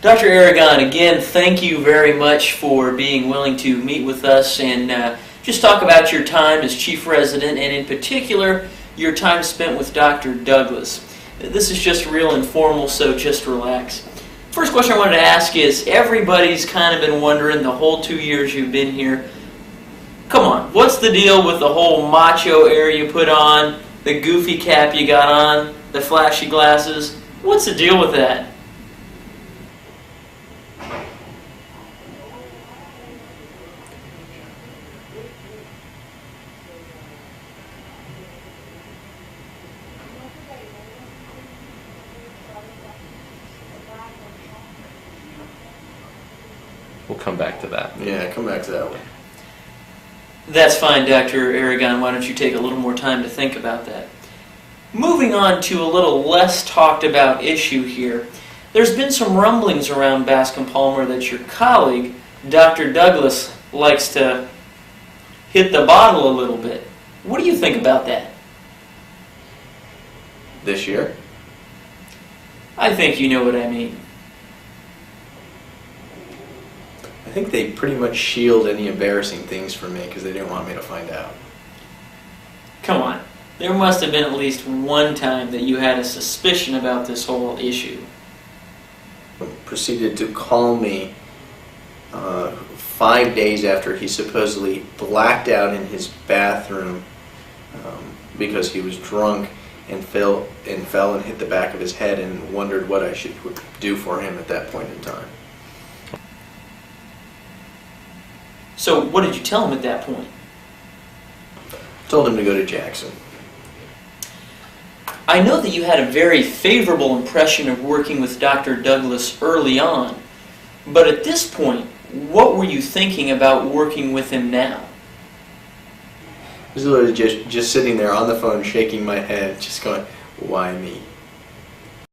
Dr. Aragon, again, thank you very much for being willing to meet with us and just talk about your time as chief resident and in particular your time spent with Dr. Douglas. This is just real informal, so just relax. First question I wanted to ask is, everybody's kind of been wondering the whole 2 years you've been here, come on, what's the deal with the whole macho air you put on, the goofy cap you got on, the flashy glasses? What's the deal with that? We'll come back to that. Yeah, come back to that one. That's fine, Dr. Aragon. Why don't you take a little more time to think about that? Moving on to a little less talked about issue here. There's been some rumblings around Bascom Palmer that your colleague, Dr. Douglas, likes to hit the bottle a little bit. What do you think about that? This year? I think you know what I mean. I think they pretty much shield any embarrassing things from me because they didn't want me to find out. Come on. There must have been at least one time that you had a suspicion about this whole issue. Proceeded to call me 5 days after he supposedly blacked out in his bathroom because he was drunk and fell and hit the back of his head and wondered what I should do for him at that point in time. So what did you tell him at that point? Told him to go to Jackson. I know that you had a very favorable impression of working with Dr. Douglas early on, but at this point, what were you thinking about working with him now? I was literally just sitting there on the phone, shaking my head, just going, why me?